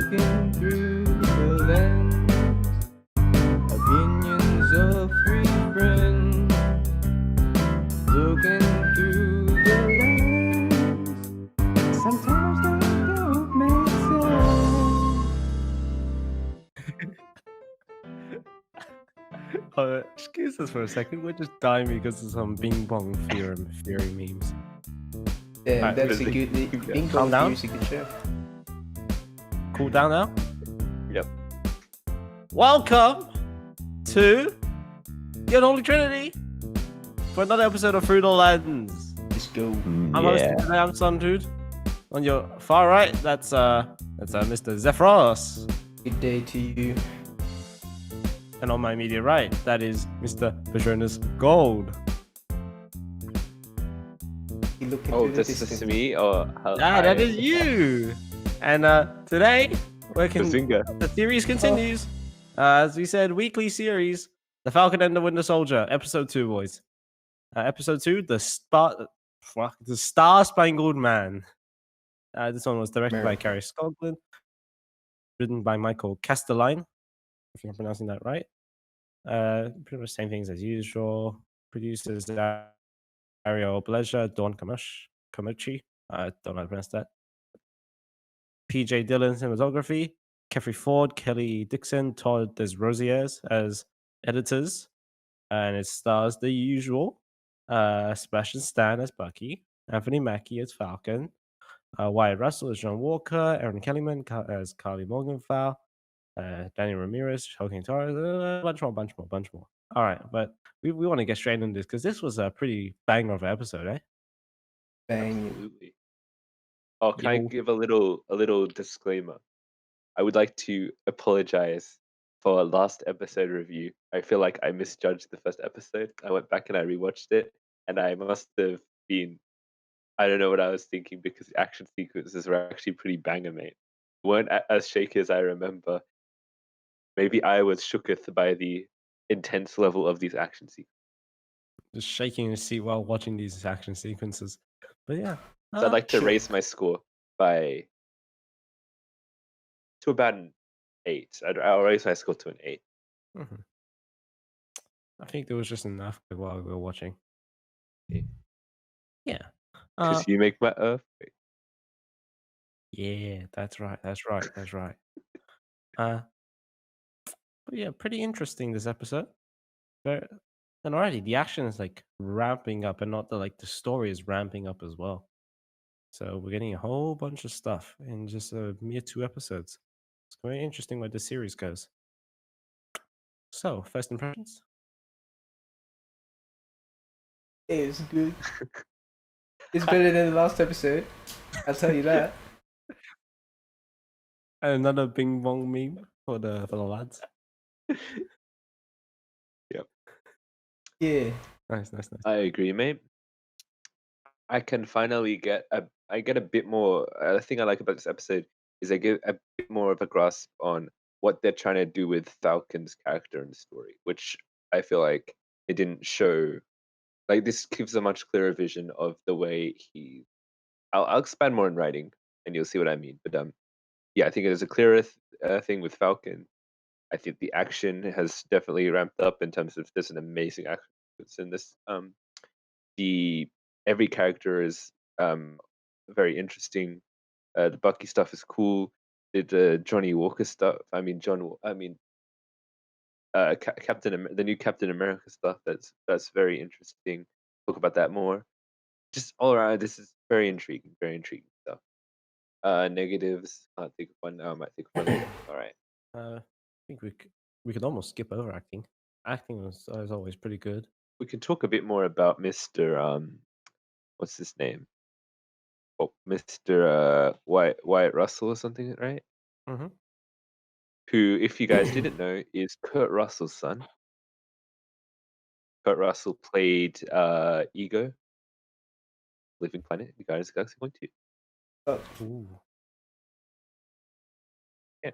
Looking through the lens, opinions of three friends. Looking through the lens, sometimes they don't make sense. Excuse us for a second. We're just dying because of some Bing Bong theory memes. Yeah, Alright, that's a really- good. Bing Calm Bong down. Theory is a good show. Cool down now. Yep. Welcome to the Unholy Trinity for another episode of Fruit or Lens. Let's go. I'm hosting today. I'm Sundude. On your far right, that's Mr. Zephyros. Good day to you. And on my immediate right, that is Mr. Patronus Gold. You looking Oh, through the this is distance. me or That is you. And today, Bazinga. the series continues. As we said, weekly series, The Falcon and the Winter Soldier, episode 2, boys. Episode 2, The Star Spangled Man. This one was directed by America. Carrie Scotland, written by Michael Castelline, if I'm pronouncing that right. Pretty much same things as usual. Producers Ariel Bleasure, Dawn Kamuchi. I don't know how to pronounce that. PJ Dillon cinematography, Keffrey Ford, Kelly Dixon, Todd Desrosiers as editors, and it stars the usual Sebastian Stan as Bucky, Anthony Mackie as Falcon, Wyatt Russell as John Walker, Aaron Kellyman as Carly Morgenthau, Daniel Ramirez, Joaquin Torres, a bunch more. All right, but we want to get straight into this because this was a pretty banger of an episode, eh? Bang. Absolutely. Oh, can I Yo. give a little disclaimer? I would like to apologize for last episode review. I feel like I misjudged the first episode. I went back and I rewatched it, and I must have been, I don't know what I was thinking because the action sequences were actually pretty banger, mate. Weren't as shaky as I remember. Maybe I was shooketh by the intense level of these action sequences. Just shaking his seat while watching these action sequences. But yeah. So I'd like to sure. raise my score to about an 8. I'll raise my score to an 8. Mhm. I think there was just enough while we were watching. Yeah. Yeah. Because you make my earthquake. Yeah, that's right. But yeah, pretty interesting this episode. And already the action is like ramping up, and not the story is ramping up as well. So we're getting a whole bunch of stuff in just a mere 2 episodes. It's very interesting where the series goes. So, first impressions? It's good. It's better than the last episode. I'll tell you that. Another Bing Bong meme for the lads. Yep. Yeah. Nice. I agree, mate. I can finally get a bit more. The thing I like about this episode is I get a bit more of a grasp on what they're trying to do with Falcon's character and story, which I feel like it didn't show. Like this gives a much clearer vision of the way he. I'll expand more in writing, and you'll see what I mean. But yeah, I think it is a clearer thing with Falcon. I think the action has definitely ramped up in terms of there's an amazing action sequence in this. The every character is very interesting. The Bucky stuff is cool. The Johnny Walker stuff. I mean, the new Captain America stuff. That's very interesting. Talk about that more. Just all around, this is very intriguing stuff. Negatives. Can't think of one now. I might think of one later. All right. I think we could almost skip over acting. Acting was always pretty good. We can talk a bit more about Mr. What's his name? Oh, Mr. Wyatt Russell or something, right? Mm-hmm. Who, if you guys didn't know, is Kurt Russell's son. Kurt Russell played Ego, Living Planet, the Guardians of the Galaxy 1-2. Oh, Ooh. Yeah.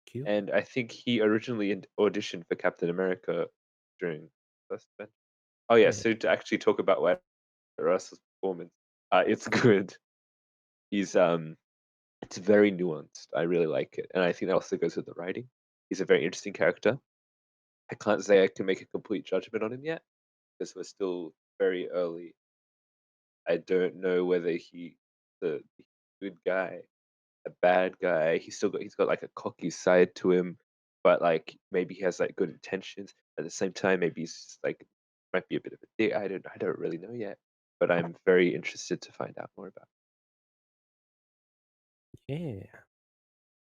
Cute. And I think he originally auditioned for Captain America during first event. Oh yeah, Yeah. so to actually talk about Wyatt Russell's performance, it's good. He's it's very nuanced. I really like it, and I think that also goes with the writing. He's a very interesting character. I can't say I can make a complete judgment on him yet because we're still very early. I don't know whether he's a good guy, a bad guy. He's got like a cocky side to him, but like maybe he has like good intentions. At the same time, maybe he's just, like might be a bit of a dick. I don't really know yet, but I'm very interested to find out more about. Yeah.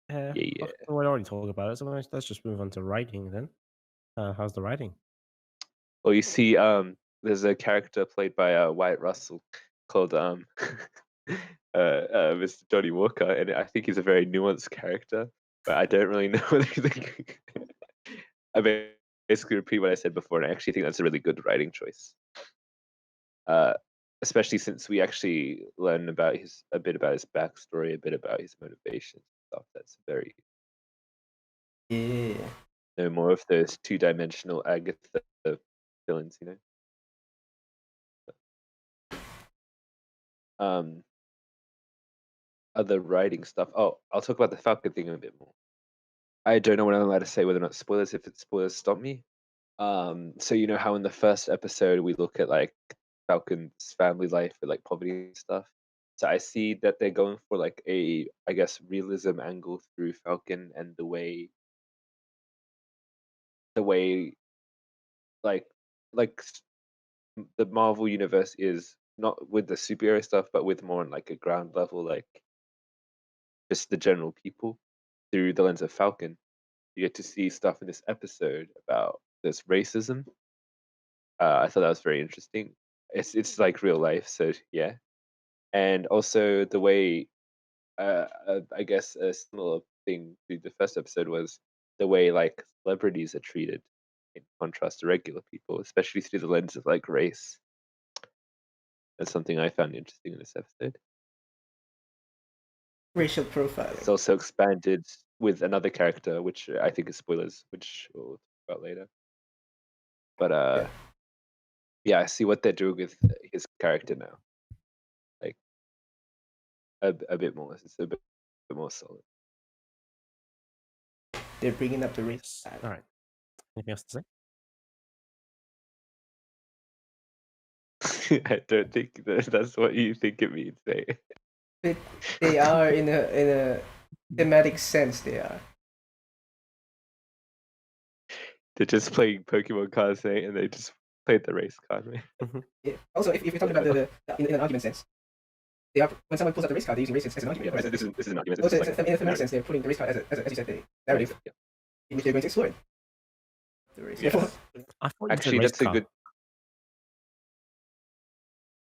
Yeah, yeah. We already talked about it, so let's just move on to writing then. How's the writing? Well, you see, there's a character played by Wyatt Russell called Mr. Johnny Walker, and I think he's a very nuanced character, but I don't really know whether he's I basically repeat what I said before, and I actually think that's a really good writing choice. Especially since we actually learn a bit about his backstory, a bit about his motivations, stuff. That's very Yeah. no more of those two-dimensional Agatha villains, you know. Other writing stuff. Oh, I'll talk about the Falcon thing a bit more. I don't know what I'm allowed to say, whether or not spoilers. If it's spoilers, stop me. So you know how in the first episode we look at like Falcon's family life with like poverty and stuff. So I see that they're going for like I guess, realism angle through Falcon and the way like like the Marvel universe is not with the superhero stuff, but with more on like a ground level, like just the general people through the lens of Falcon. You get to see stuff in this episode about this racism. I thought that was very interesting. It's like real life, so yeah. And also the way, I guess a similar thing to the first episode was the way like celebrities are treated in contrast to regular people, especially through the lens of like race. That's something I found interesting in this episode. Racial profiling. It's also expanded with another character, which I think is spoilers, which we'll talk about later. But yeah, I see what they're doing with his character now. Like a bit more. It's a bit more solid. They're bringing up the race. Yes. All right. Anything else to say? I don't think that's what you think it means, mate. They are in a thematic sense. They are. They're just playing Pokemon cards, mate, and they just played the race card, mate. Yeah. Also, if you're talking about in an argument sense, they are when someone pulls out the race card, they're using race as an argument. Yeah, this is an argument. Also, This is like in a thematic sense, they're putting the race card as you said, the narrative yeah. in which they're going to explore it. The race. Yes. I thought you said Actually, race that's a car. good.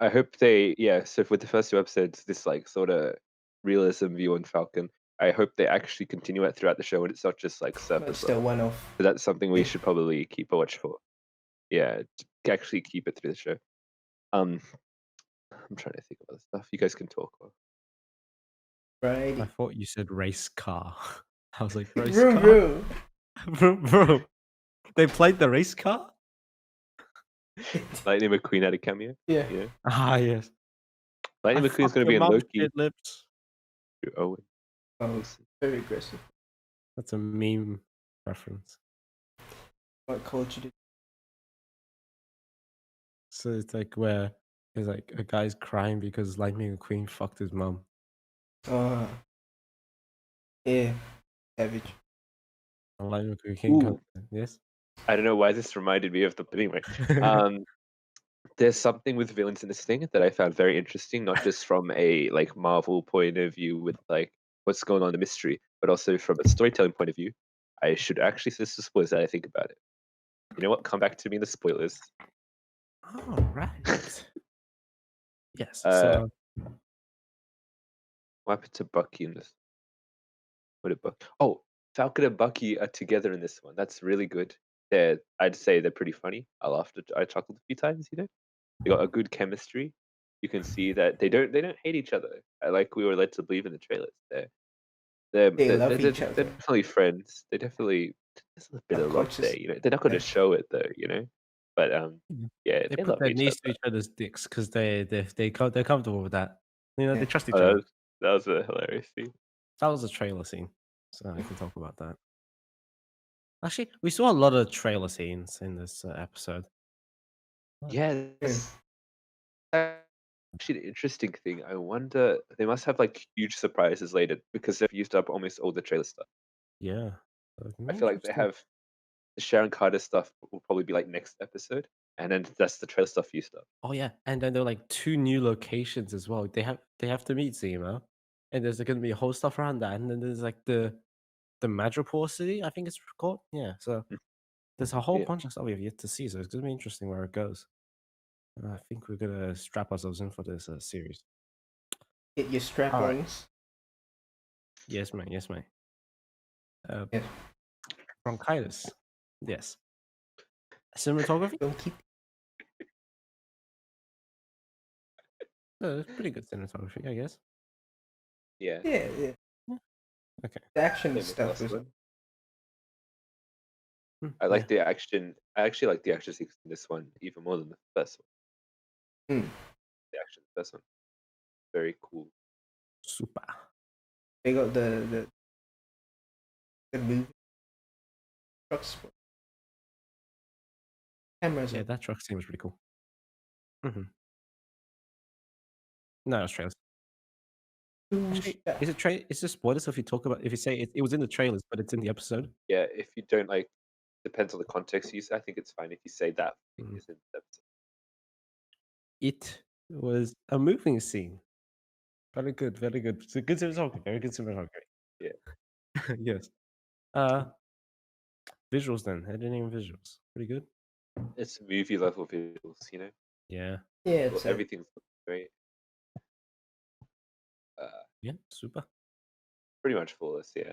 I hope so with the first two episodes, this like sort of realism view on Falcon, I hope they actually continue it throughout the show and it's not just like But surface still level. one off. So that's something we should probably keep a watch for. Yeah, to actually keep it through the show. I'm trying to think of other stuff. You guys can talk. Right. I thought you said race car. I was like, race Vroom, car? vroom. Bro, they played the race car? Lightning McQueen had a cameo. Yeah. Yeah. Ah, yes. Lightning I McQueen's fuck going to be your in mum, Loki. shit lips. Owen. Oh, very aggressive. That's a meme reference. What culture did? So it's like where there's like a guy's crying because Lightning McQueen fucked his mum. Yeah. Savage. And Lightning McQueen comes. Yes. I don't know why this reminded me of the anyway. There's something with villains in this thing that I found very interesting, not just from a like Marvel point of view with like what's going on in the mystery, but also from a storytelling point of view. I should actually say this is spoilers that I think about it. You know what? Come back to me in the spoilers. Oh, right. Yes. So What happened to Bucky in this? What did Bucky? Oh, Falcon and Bucky are together in this one. That's really good. I'd say they're pretty funny. I chuckled a few times. You know, they got a good chemistry. You can see that they don't hate each other. Like we were led to believe in the trailers. They love each They're other. definitely friends. They definitely there's a bit of love Unconscious. there. You know, they're not going to show it though. You know, but yeah, they they put love their each knees to other. each other's dicks because they're comfortable with that. You know, they trust each Oh, other. That was a hilarious scene. That was a trailer scene, so I can talk about that. Actually, we saw a lot of trailer scenes in this episode. Yeah, that's actually an interesting thing. I wonder they must have like huge surprises later because they've used up almost all the trailer stuff. Yeah. I feel like they Interesting. have the Sharon Carter stuff will probably be like next episode, and then that's the trailer stuff used up. Oh yeah, and then there are like 2 new locations as well. They have to meet Zemo, and there's gonna be a whole stuff around that, and then there's like the Madripoor city, I think it's called. Yeah, so Mm, there's a whole Yeah, bunch of stuff we have yet to see, so it's gonna be interesting where it goes. I think we're gonna strap ourselves in for this series. Get your All right. strap-ons. Yes, mate. Yes, mate. Yeah. Bronchitis. Yes. Cinematography. Don't keep. Pretty good cinematography, I guess. yeah. Yeah, yeah. Okay. The action Same as stuff last was. one. I Yeah. like the action. I actually like the action sequence in this one even more than the first one. Hmm. The action in the first one, very cool. Super. They got the movie truck sport. Cameras. Yeah, that truck scene was pretty cool. Mm-hmm. No, it's trailers. Actually, is it is this spoilers if you talk about if you say it was in the trailers, but it's in the episode? Yeah, if you don't like, depends on the context you use. I think it's fine if you say that thing Mm. is in the episode. It was a moving scene. Very good, very good. It's a good cinematography, very good cinematography. Yeah. Yes. Visuals then. Editing visuals. Pretty good. It's movie level visuals, you know. Yeah. Yeah, Well, it's everything's great. Yeah, super. Pretty much flawless. Yeah.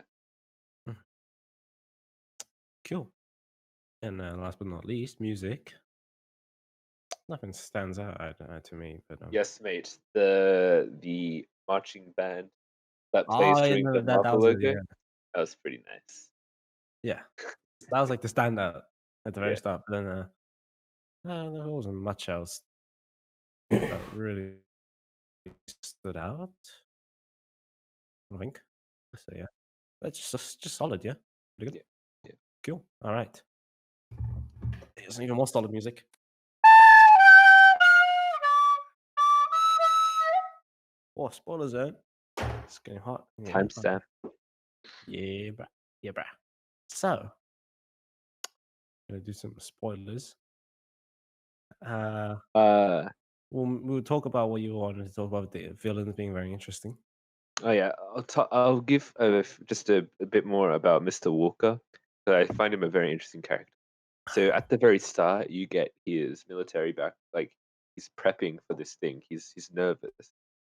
Mm. Cool. And last but not least, music. Nothing stands out to me, but Yes, mate. The marching band that plays oh, yeah, during no, the that Marvel was it. logo. Yeah, That was pretty nice. yeah. That was like the standout at the very Yeah. start. But then, no, there wasn't much else that really stood out. I think. So yeah, that's just solid. Yeah, pretty good. Yeah. Yeah. Cool. All right. Here's some even more solid music. Oh, spoiler zone. It's getting hot. Yeah, Timestamp. yeah, bruh. Yeah, bruh. So, gonna do some spoilers. Uh. We'll talk about what you wanted to talk about the villains being very interesting. Oh yeah. I'll give just a bit more about Mr. Walker. 'Cause I find him a very interesting character. So at the very start, you get his military back, like he's prepping for this thing. He's nervous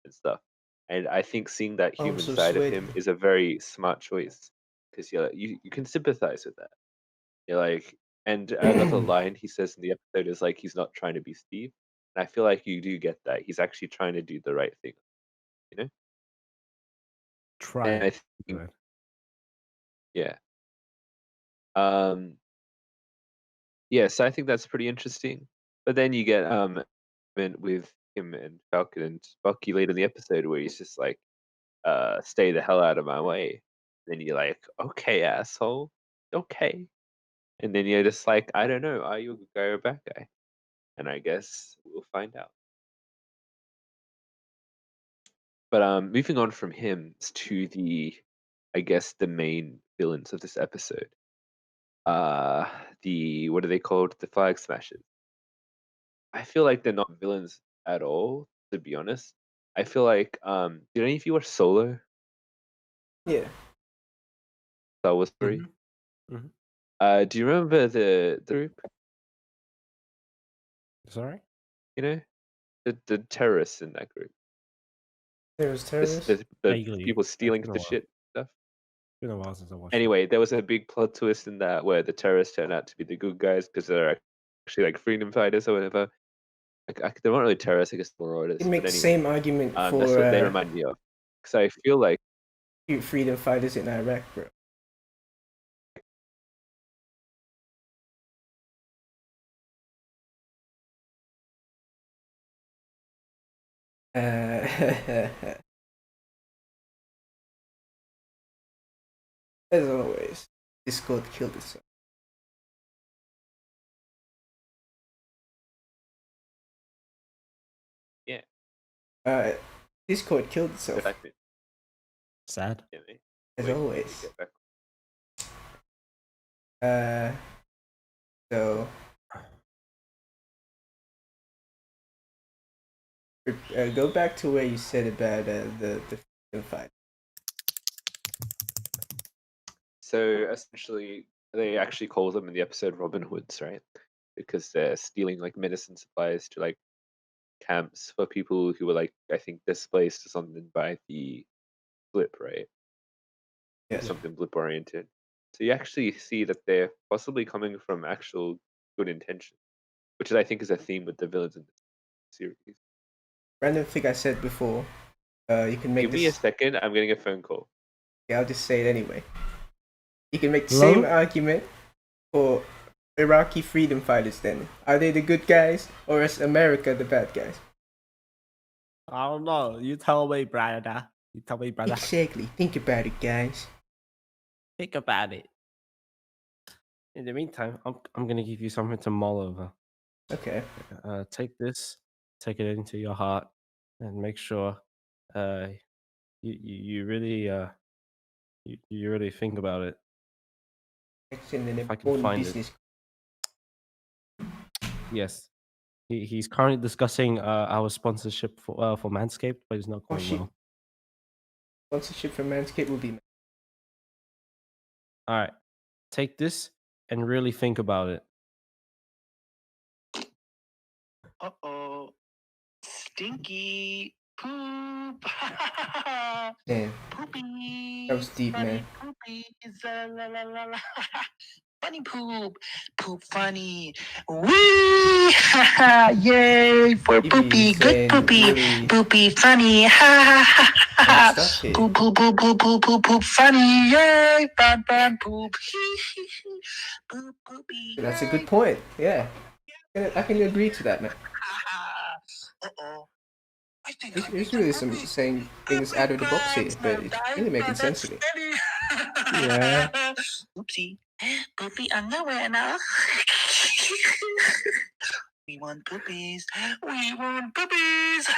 and stuff. And I think seeing that I'm human so side of sweaty. him is a very smart choice because you can sympathize with that. You're like, and another line he says in the episode is like he's not trying to be Steve. And I feel like you do get that. He's actually trying to do the right thing, you know? And I Try. think, yeah. Um, yeah, so I think that's pretty interesting. But then you get with him and Falcon and Bucky later in the episode where he's just like, stay the hell out of my way. Then you're like, okay, asshole. Okay. And then you're just like, I don't know, are you a good guy or a bad guy? And I guess we'll find out. But moving on from him to I guess the main villains of this episode. The what are they called? The Flag Smashers. I feel like they're not villains at all, to be honest. I feel like did any of you watch Solo? Yeah. Star Wars story? Mm-hmm. Do you remember the group? Sorry. You know, the terrorists in that group. There was terrorists. The Vaguely. people It's stealing been a the while. shit stuff. It's been a while since I watched it. Anyway, there was a big plot twist in that where the terrorists turn out to be the good guys because they're actually like freedom fighters or whatever. They're not really terrorists, I guess marauders. It But makes the anyway, same argument that's for what they remind me of. Because I feel like freedom fighters in Iraq, bro. As always, Discord killed itself. Yeah. Discord killed itself. Get back to it. Sad. Yeah, mate. As Wait, always. get back. So go back to where you said about the freedom fight. So essentially, they actually call them in the episode Robin Hoods, right? Because they're stealing like medicine supplies to like camps for people who were like, I think, displaced or something by the blip, right? Yes. Something blip oriented. So you actually see that they're possibly coming from actual good intention, which I think is a theme with the villains in the series. Random thing I said before. You can make Give this. me a second. I'm getting a phone call. Yeah, I'll just say it anyway. You can make the Hello? same argument for Iraqi freedom fighters then. Are they the good guys or is America the bad guys? I don't know. You tell me, brother. You tell me, brother. Exactly. Think about it, guys. Think about it. In the meantime, I'm gonna give you something to mull over. Okay. Take this, take it into your heart, and make sure you really you really think about it. It's in an If I can important find business. Yes, he's currently discussing our sponsorship for Manscaped, but it's not Oh going shit. well. Sponsorship from Manscaped will be. All right, take this and really think about it. Uh-oh. Stinky poop. Damn. Poopy. That was deep, man. Poopies. La, la, la, la. Funny poop. Poop funny. Wee! Yay for He be poopy. Good saying poopy. really Poopy funny. Ha dumb stuff here. Poop, poop, poop, poop, poop, poop, poop funny. Yay. Bad, bad poop. Poop, poopy. That's a good point. Yeah. I can agree to that, man. Uh-oh. I think There's really some saying things out of the box here, but it's really making sense to me. Yeah. Oopsie. Poopy underwear now. We want poopies. We want poopies.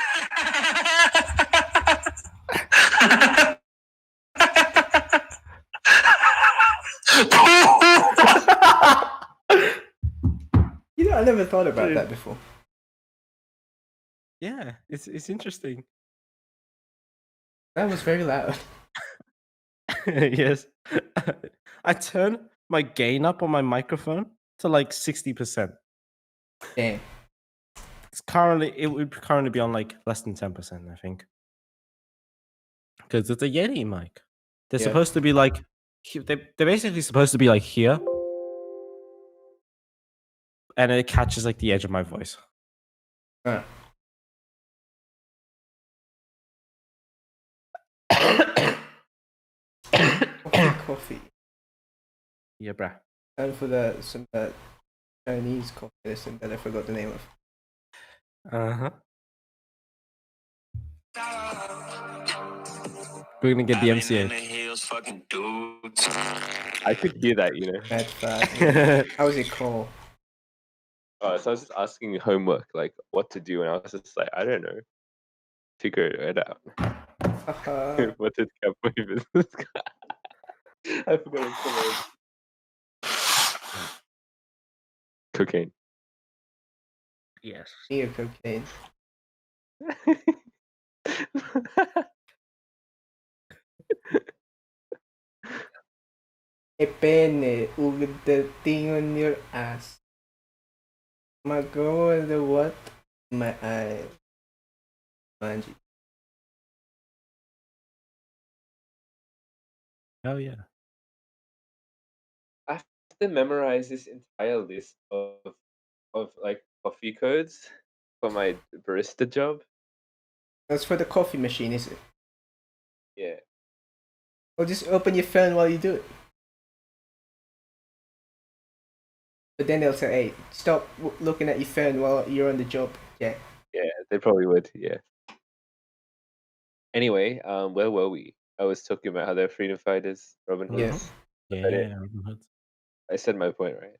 You know, I never thought about that before. Yeah, it's interesting. That was very loud. Yes, I turn my gain up on my microphone to like 60%. Damn. It would currently be on like less than 10%, I think, because it's a Yeti mic. They're Yeah. supposed to be like they're basically supposed to be like here, and it catches like the edge of my voice. Huh. Coffee. Yeah, bruh. And for some Chinese coffee listen that I forgot the name of. Uh-huh. We're gonna get the MCA. I could hear that, you know. Mad fast. How was it called? So I was just asking homework, like what to do, and I was just like, I don't know. Figure it out. Haha. What's it cowboy business? I forgot it's called. Cocaine. Yes. Near cocaine. A penne with the thing on your ass. My girl with the what? My eye. Manji. Oh yeah. I have to memorize this entire list of like coffee codes for my barista job. That's for the coffee machine, is it? Yeah. Or just open your phone while you do it. But then they'll say, hey, stop looking at your phone while you're on the job. Yeah. Yeah, they probably would. Yeah. Anyway, where were we? I was talking about how they're freedom fighters, Robin Hood. Yes. Yeah, But it, Robin Hood. I said my point, right?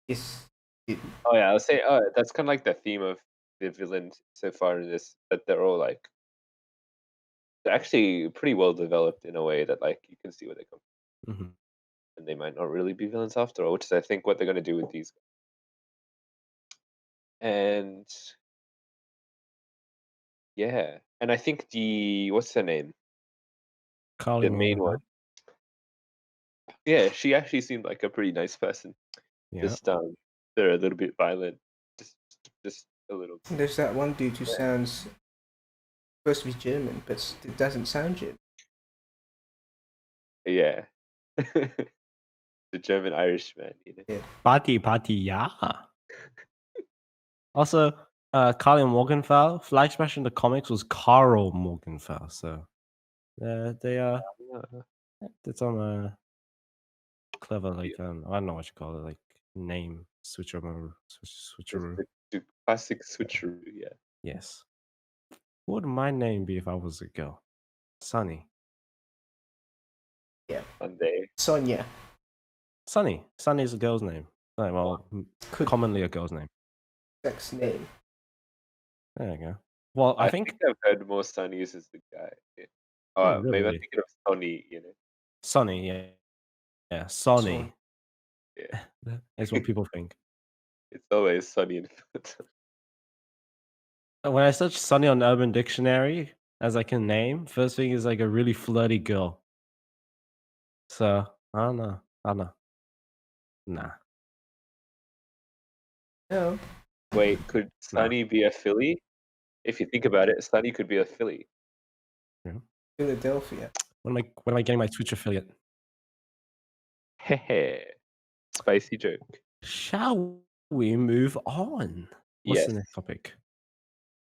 Is Oh yeah, I was saying. Oh, that's kind of like the theme of the villains so far in this. That they're all like they're actually pretty well developed in a way that like you can see where they come from, Mhm. and they might not really be villains after all, which is I think what they're going to do with these. And yeah, and I think the what's her name, Carly the main one. Morgan. Yeah, she actually seemed like a pretty nice person. Yeah. Just they're a little bit violent, just just a little. there's that one dude who sounds supposed to be German, but it doesn't sound German. Yeah, the German Irish man, you know. Party, yeah. Also, Carly Morgenthau, flag smash in the comics was Carl Morgenthau. So they did some clever, like, I don't know what you call it, like name switcheroo. Switcheroo. The classic switcheroo, yeah. Yes. What would my name be if I was a girl? Sunny. Sunday. Sonia Sunny. Sunny is a girl's name. Well, could commonly a girl's name. sex name. There you go. Well, I think I've heard more Sunnies as the guy. Yeah. Oh, Maybe I'm really? thinking of Sonny, you know. Sunny, yeah, Sonny. Yeah, That's what people think. it's always Sunny in front. When I search Sunny on Urban Dictionary as like a name, first thing is like a really flirty girl. So I don't know. Nah. No, Wait, could Sunny be a Philly? If you think about it, Sunny could be a Philly. Philadelphia. When am I getting my Twitch affiliate? Hehe. Spicy joke. Shall we move on? What's the Yes. next topic?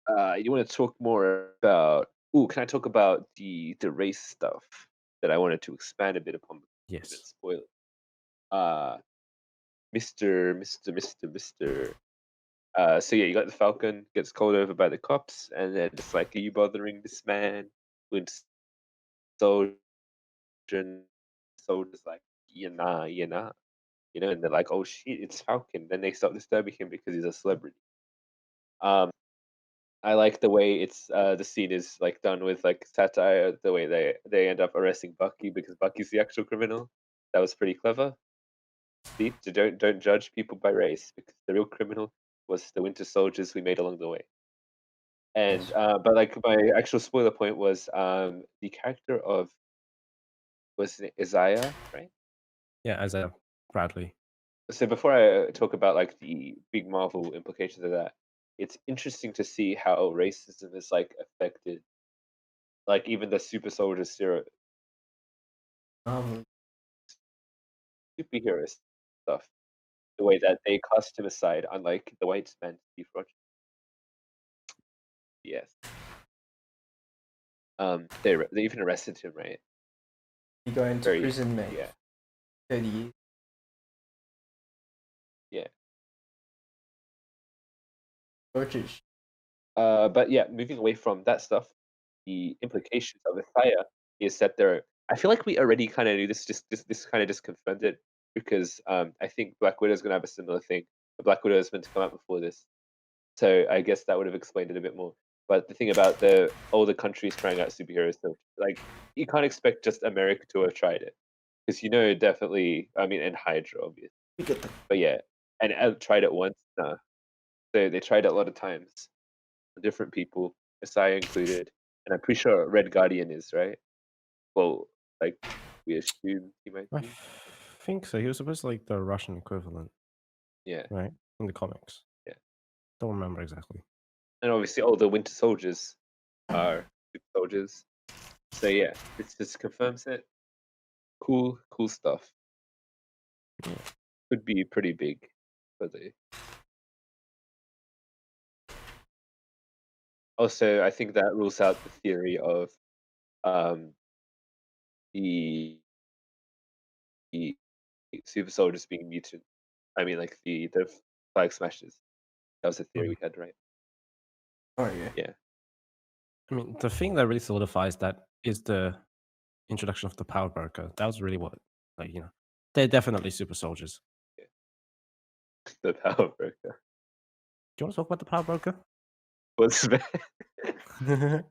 You want to talk more about? Ooh, can I talk about the race stuff that I wanted to expand a bit upon? Yes. Spoil it. Mister. So yeah, you got the Falcon gets called over by the cops, and then it's like, "Are you bothering this man?" When soldier, soldiers like, "Yeah, nah, you know," and they're like, "Oh shit, it's Falcon." Then they start disturbing him because he's a celebrity. I like the way it's the scene is like done with like satire. The way they end up arresting Bucky because Bucky's the actual criminal. That was pretty clever. See, so don't judge people by race because the real criminal was the Winter Soldiers we made along the way. And but like my actual spoiler point was the character of was it Isaiah, right? Yeah, Isaiah Bradley. So before I talk about like the big Marvel implications of that, it's interesting to see how racism is like affected, like even the super soldier superhero stuff, the way that they cast him aside, unlike the white man Steve Rogers. Yes. They even arrested him, right? You go into prison, mate. Yeah. 30 years. Yeah. Tortures. But yeah, moving away from that stuff, the implications of the fire is that there. I feel like we already kind of knew this. This kind of just confirmed it because I think Black Widow's gonna have a similar thing. The Black Widow is meant to come out before this, so I guess that would have explained it a bit more. But the thing about all the countries trying out superheroes, so like you can't expect just America to have tried it because definitely. I mean, and Hydra obviously, but yeah, and tried it once. No, so they tried it a lot of times. Different people, Messiah included, and I'm pretty sure Red Guardian is right. Well, like we assume he might I be. think so. He was supposed to like the Russian equivalent. Yeah. Right? In the comics. Yeah. Don't remember exactly. And obviously all the Winter Soldiers are super soldiers. So yeah, this just confirms it. Cool stuff. Yeah. Could be pretty big for the. Also, I think that rules out the theory of the super soldiers being mutant. I mean, like the flag smashers. That was the theory we had, right? Oh yeah. Yeah. I mean, the thing that really solidifies that is the introduction of the power broker. That was really what like they're definitely super soldiers. The Power Broker. Do you want to talk about the Power Broker? What's that?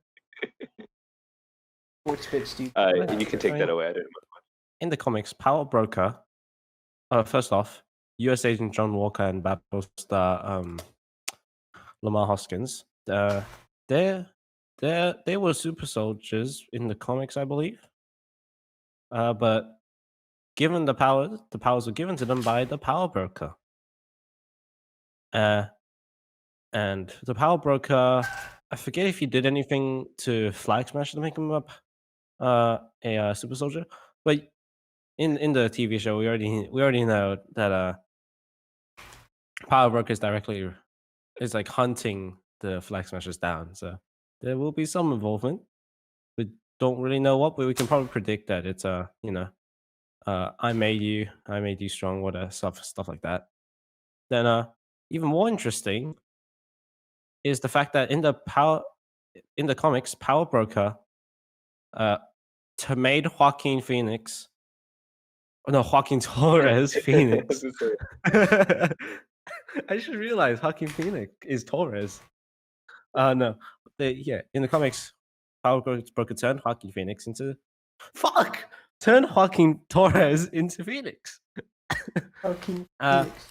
Which bits do you You can take that away. I don't know. In the comics, Power Broker. First off, U.S. Agent John Walker and Battlestar Lamar Hoskins. They were super soldiers in the comics, I believe. But given the powers were given to them by the Power Broker. And the Power Broker, I forget if he did anything to Flag Smash to make him a super soldier, but in the TV show, we already know that Power Broker is like hunting the Flag Smashers down. So there will be some involvement. We don't really know what, but we can probably predict that it's I made you strong, whatever stuff like that. Then even more interesting is the fact that in the comics, Power Broker made Joaquin Phoenix. Oh, no, Joaquin Torres Phoenix. I just realized Joaquin Phoenix is Torres. No, in the comics, Power Broker turned Joaquin Phoenix into turned Joaquin Torres into Phoenix. fucking Uh, Phoenix?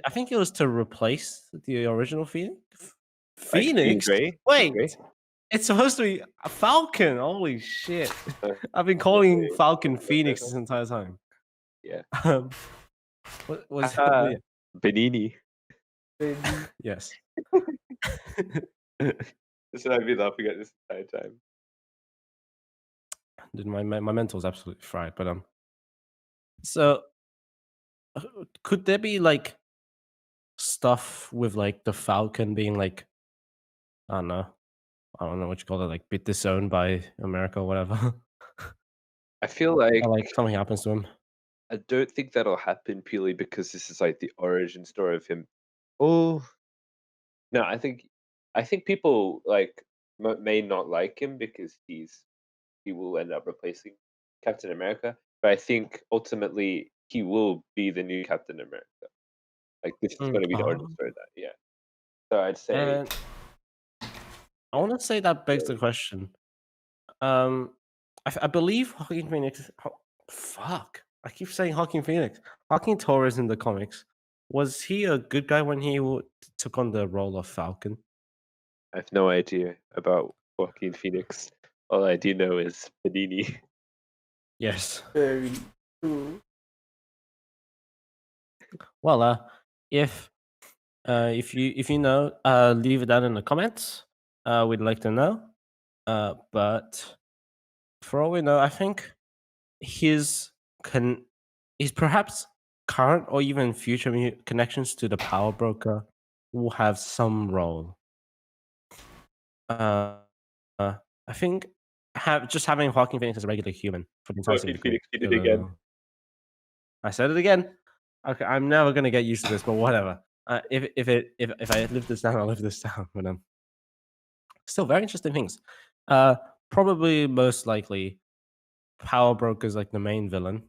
I think it was to replace the original Phoenix. Like Jean Phoenix? Grey? Jean Wait, Grey? it's supposed to be a Falcon. Holy shit! I've been calling Falcon Phoenix this entire time. Yeah. What was Ah, yeah, Benini. Baby. yes. That's what I've been laughing at this entire time. Dude, my mental's absolutely fried. But so could there be like stuff with like the Falcon being like I don't know what you call it, like bit disowned by America or whatever? I feel like Or like something happens to him. I don't think that'll happen purely because this is like the origin story of him. Oh no, I think people like may not like him because he will end up replacing Captain America. But I think ultimately he will be the new Captain America. Like this is going to be the origin story of that. Yeah. So I'd say And I want to say that begs the question. I believe Joaquin Phoenix. Fuck! I keep saying Joaquin Phoenix. Joaquin Torres in the comics. Was he a good guy when he took on the role of Falcon? I have no idea about Joaquin Phoenix. All I do know is Panini. Yes. Very true. Well, if you know, leave it down in the comments. We'd like to know. But for all we know, I think his perhaps current or even future connections to the Power Broker will have some role. Uh, I think having Joaquin Phoenix as a regular human for the entire Joaquin series. Phoenix did it again. I said it again. Okay, I'm never gonna get used to this, but whatever. If I live this down, I'll live this down. But still very interesting things. Probably most likely, Power Broker's like the main villain.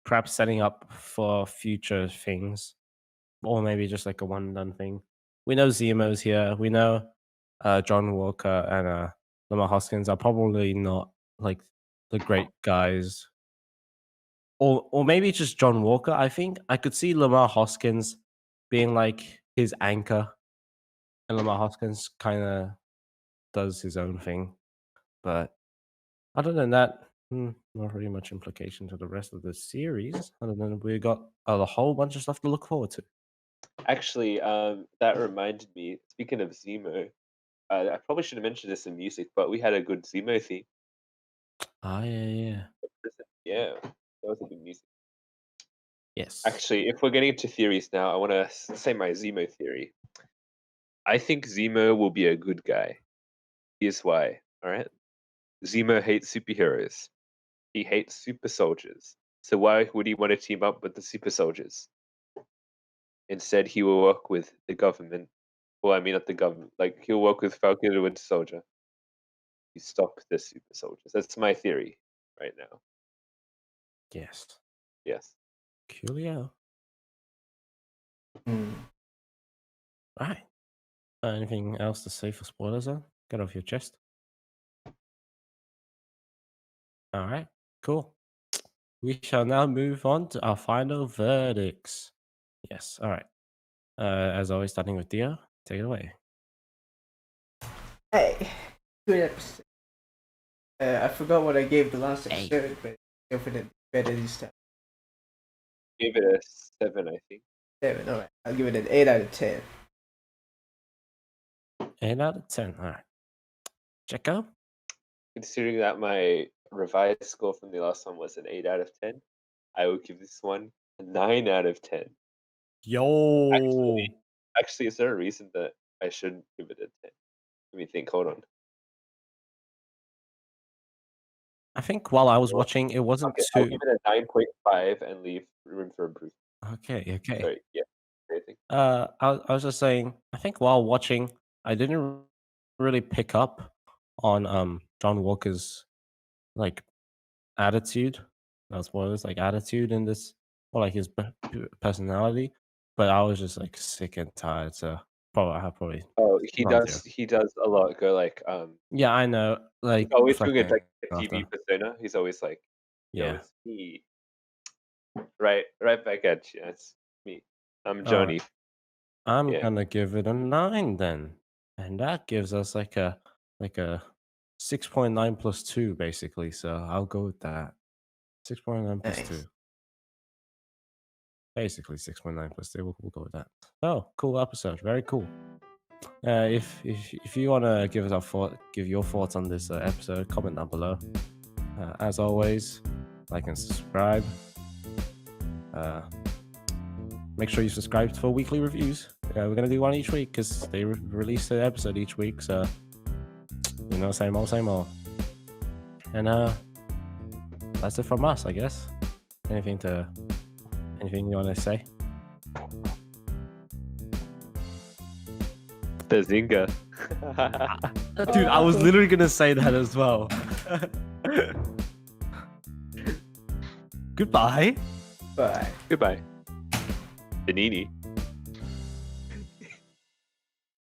Perhaps setting up for future things, or maybe just like a one and done thing. We know Zemo's here. We know John Walker and Lamar Hoskins are probably not like the great guys, or maybe just John Walker. I think I could see Lamar Hoskins being like his anchor, and Lamar Hoskins kind of does his own thing. But other than that, not really much implication to the rest of the series. Other than we got a whole bunch of stuff to look forward to. Actually, that reminded me. Speaking of Zemo, I probably should have mentioned this in music, but we had a good Zemo theme. Ah, yeah. Yeah, that was a good music. Yes. Actually, if we're getting into theories now, I want to say my Zemo theory. I think Zemo will be a good guy. Here's why. All right. Zemo hates superheroes. He hates super soldiers. So why would he want to team up with the super soldiers? Instead, he will work with the government. Well, I mean, not the government. Like he'll work with Falcon and Winter Soldier. You stop the super soldiers. That's my theory right now. Yes. Yes. Coolio. Hmm. Right. Anything else to say for spoilers then? Get off your chest. All right. Cool. We shall now move on to our final verdicts. Yes. All right. As always, starting with Dio. Take it away. Hey, good episode. I forgot what I gave the last Hey. episode, but definitely better this time. Give it a 7, I think. 7. All right, I'll give it an 8 out of 10. 8 out of 10. All right. Checo? Considering that my revised score from the last one was an 8 out of 10, I would give this one a 9 out of 10. Yo. Actually, is there a reason that I shouldn't give it a 10? Let me think. Hold on. I think while I was watching, it wasn't Okay, I'll too. give it a 9.5 and leave room for improvement. Okay. Sorry, yeah. I think. I was just saying, I think while watching, I didn't really pick up on John Walker's like attitude. That's what it was like, attitude in this, or like his personality. But I was just like sick and tired, so probably. Oh, he around does. zero. He does a lot. Go like Yeah, I know. Like always doing it like a reflecting TV after. persona. He's always like, yo, Yeah. it's me. Right back at you. It's me. I'm All right. Johnny. I'm Yeah. gonna give it a 9 then, and that gives us like a 6.9 plus 2 basically. So I'll go with that. 6.9 plus Nice. 2. Basically 6.9 plus 2. We'll go with that. Oh, cool episode. Very cool. If you wanna give your thoughts on this episode, comment down below. As always, like and subscribe. Make sure you subscribe for weekly reviews. We're gonna do one each week because they release an episode each week. So same old. And that's it from us, I guess. Anything you want to say? Bazinga. Dude, I was literally gonna say that as well. Goodbye. Bye. Goodbye. Benini.